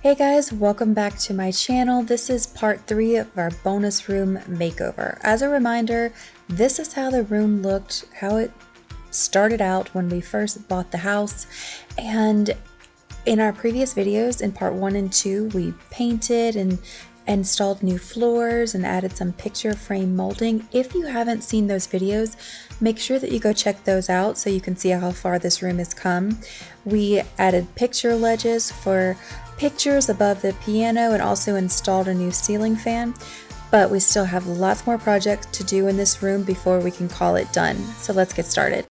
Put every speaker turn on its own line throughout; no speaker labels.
Hey guys, welcome back to my channel. This is part 3 of our bonus room makeover. As a reminder, this is how the room looked, how it started out when we first bought the house. And in our previous videos, in part 1 and 2, we painted and installed new floors and added some picture frame molding. If you haven't seen those videos, make sure that you go check those out so you can see how far this room has come. We added picture ledges for pictures above the piano and also installed a new ceiling fan, but we still have lots more projects to do in this room before we can call it done. So let's get started.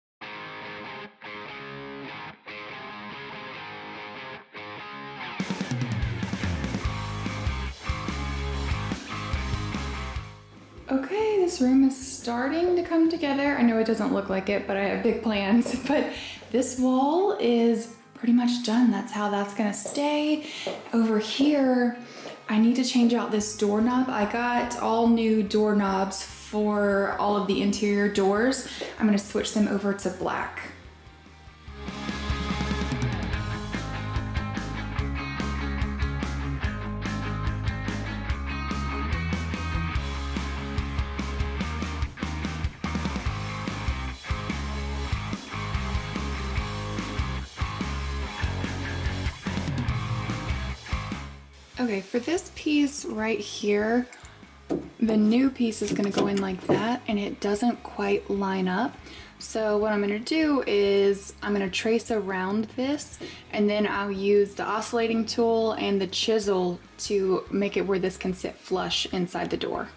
Okay, this room is starting to come together. I know it doesn't look like it, but I have big plans. But this wall is pretty much done. That's how that's gonna stay. Over here, I need to change out this doorknob. I got all new doorknobs for all of the interior doors. I'm gonna switch them over to black. Okay, for this piece right here, the new piece is gonna go in like that and it doesn't quite line up. So what I'm gonna do is I'm gonna trace around this and then I'll use the oscillating tool and the chisel to make it where this can sit flush inside the door.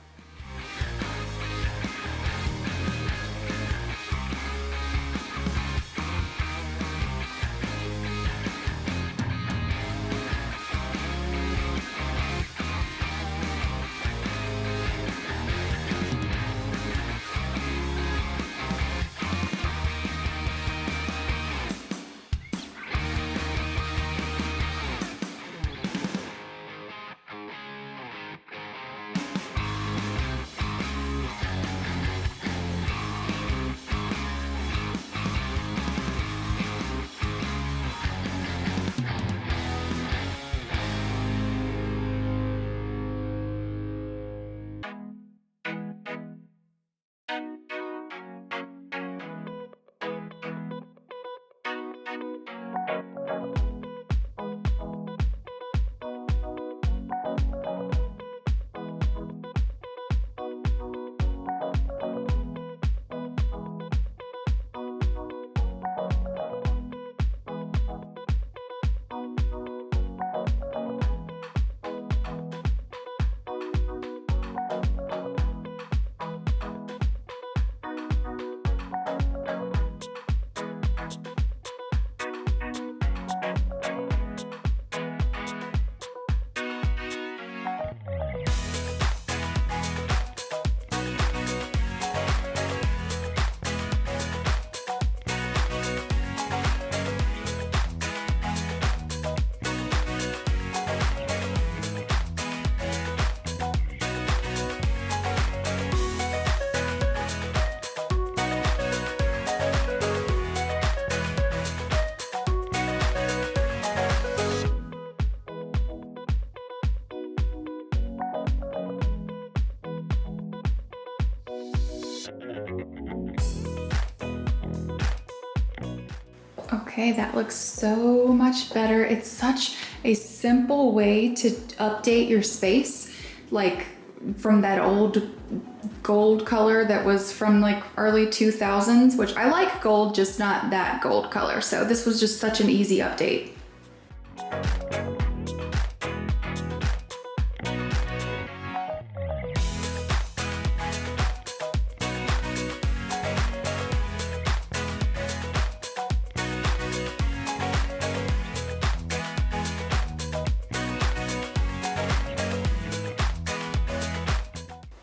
Okay, that looks so much better. It's such a simple way to update your space, like from that old gold color that was from like early 2000s, which I like gold, just not that gold color. So this was just such an easy update.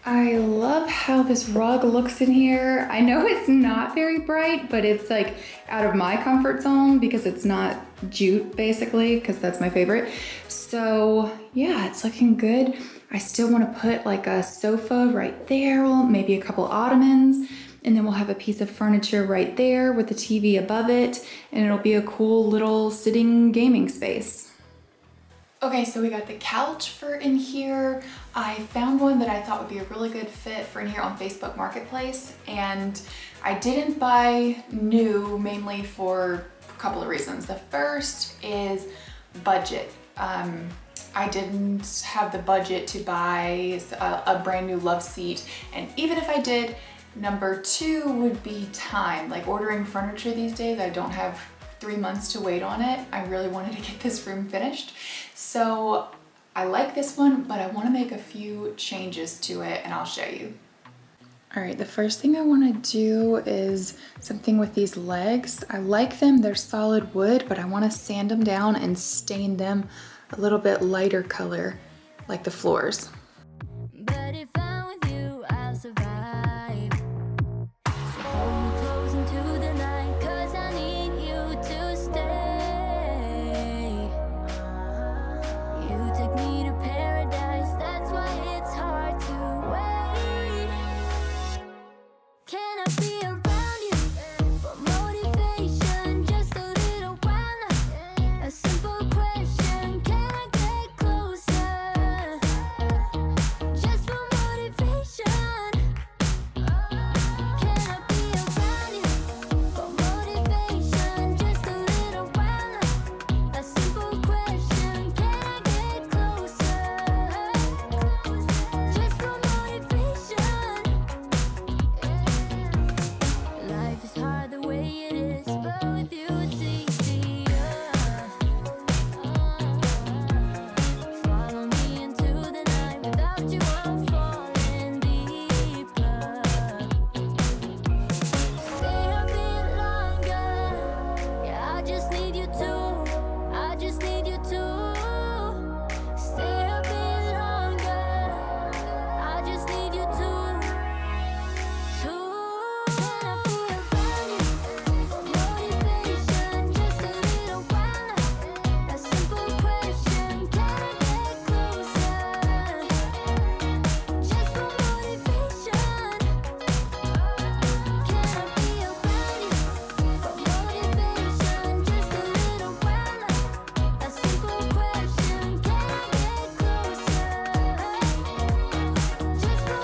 I love how this rug looks in here. I know it's not very bright, but it's like out of my comfort zone because it's not jute basically, because that's my favorite. So yeah, it's looking good. I still want to put like a sofa right there, maybe a couple ottomans, and then we'll have a piece of furniture right there with the TV above it, and it'll be a cool little sitting gaming space. Okay, so we got the couch for in here. I found one that I thought would be a really good fit for in here on Facebook Marketplace, and I didn't buy new mainly for a couple of reasons. The first is budget. I didn't have the budget to buy a brand new love seat, and even if I did, number two would be time. Like ordering furniture these days, I don't have 3 months to wait on it. I really wanted to get this room finished. So I like this one, but I want to make a few changes to it and I'll show you. All right, the first thing I want to do is something with these legs. I like them, they're solid wood, but I want to sand them down and stain them a little bit lighter color, like the floors.
But if I'm with you, I'll survive. So hold me close into the night, 'cause I need you to stay. You take me to paradise, that's why it's hard to wait. Can I be around you for motivation? Just a little while now. A simple question, can I get closer? Just for motivation. Can I be around you for motivation? Just a little while now. A simple question, can I get closer? Just for motivation. Life is hard the way it is, but with you it's easier. Follow me into the night, without you I'm falling deeper. Stay a bit longer, yeah, I just need you to, I just need you to. Stay a bit longer, I just need you to. Can I be around you for motivation? Just a little while now. A simple question, can I get closer? Just for motivation. Can I be around you for motivation? Just a little while now. A simple question, can I get closer? Just for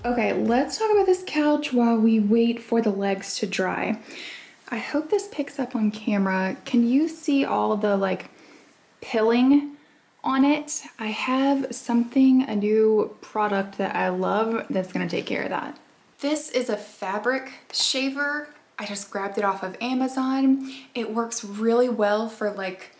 Okay, let's talk about this couch while we wait for the legs to dry. I hope this picks up on camera. Can you see all the like pilling on it? I have something, a new product that I love that's gonna take care of that. This is a fabric shaver. I just grabbed it off of Amazon. It works really well for like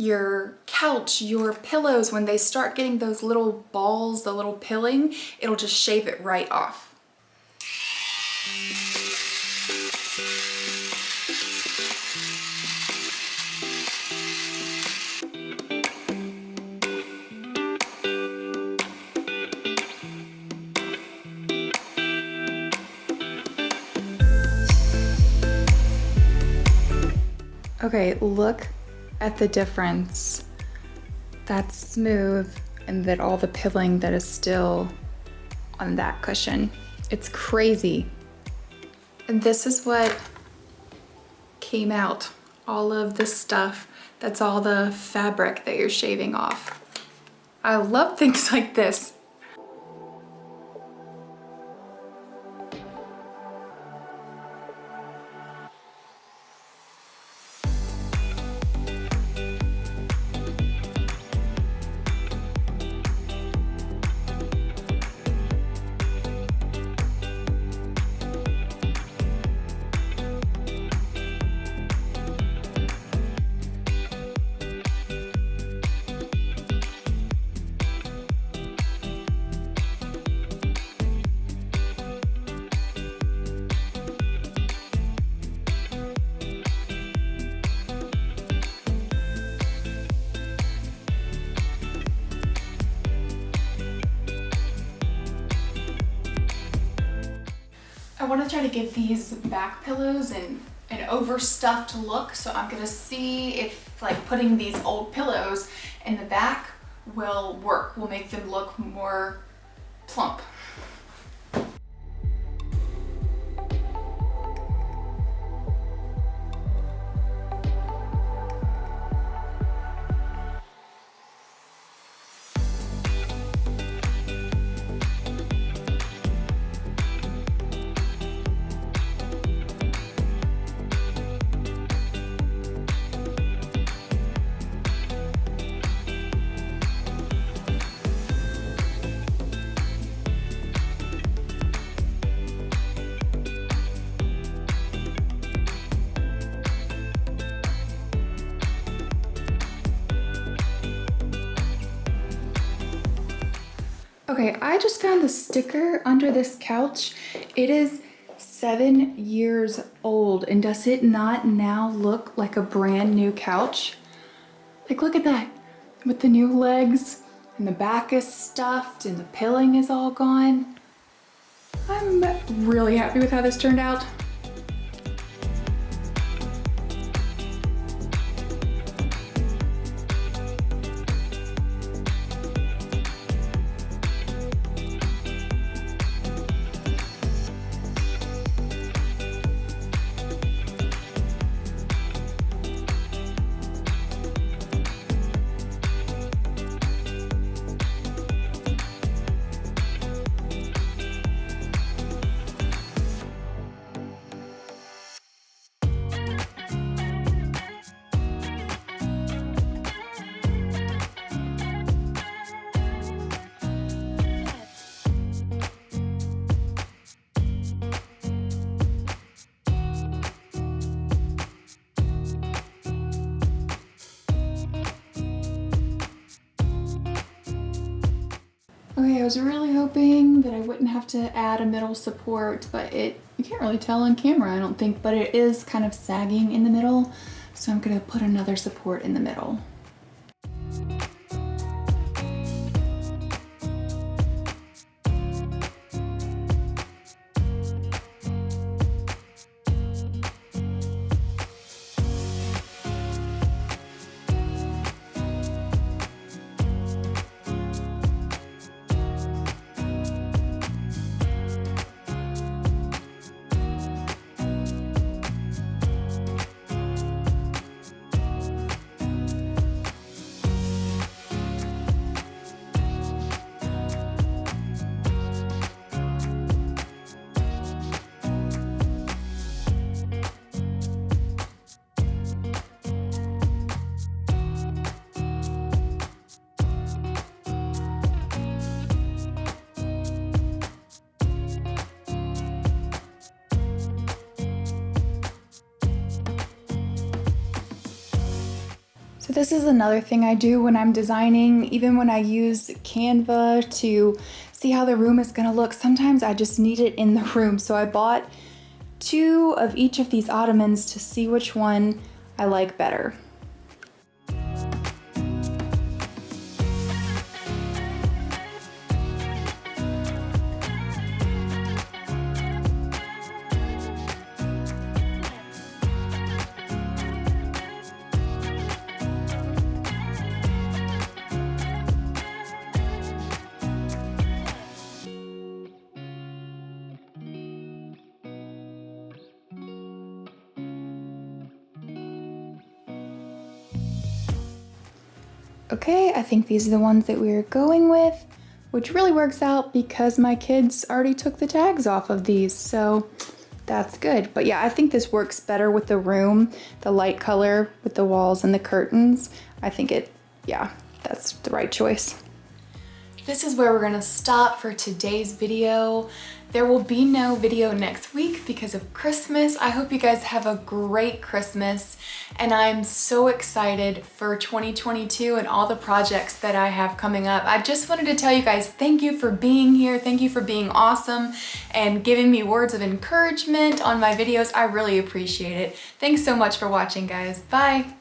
your couch, your pillows, when they start getting those little balls, the little pilling, it'll just shave it right off. Okay, look at the difference. That's smooth, and that all the pilling that is still on that cushion. It's crazy. And this is what came out. All of the stuff, that's all the fabric that you're shaving off. I love things like this. I want to try to give these back pillows an overstuffed look, so I'm gonna see if like putting these old pillows in the back will work, will make them look more plump. Okay, I just found the sticker under this couch. It is 7 years old, and does it not now look like a brand new couch? Like, look at that, with the new legs, and the back is stuffed, and the pilling is all gone. I'm really happy with how this turned out. Okay, I was really hoping that I wouldn't have to add a middle support, but you can't really tell on camera, I don't think, but it is kind of sagging in the middle, so I'm gonna put another support in the middle. So this is another thing I do when I'm designing, even when I use Canva to see how the room is gonna look. Sometimes I just need it in the room. So I bought 2 of each of these ottomans to see which one I like better. Okay, I think these are the ones that we're going with, which really works out because my kids already took the tags off of these, so that's good. But yeah, I think this works better with the room, the light color with the walls and the curtains. I think yeah, that's the right choice. This is where we're gonna stop for today's video. There will be no video next week because of Christmas. I hope you guys have a great Christmas, and I'm so excited for 2022 and all the projects that I have coming up. I just wanted to tell you guys thank you for being here. Thank you for being awesome and giving me words of encouragement on my videos. I really appreciate it. Thanks so much for watching, guys. Bye.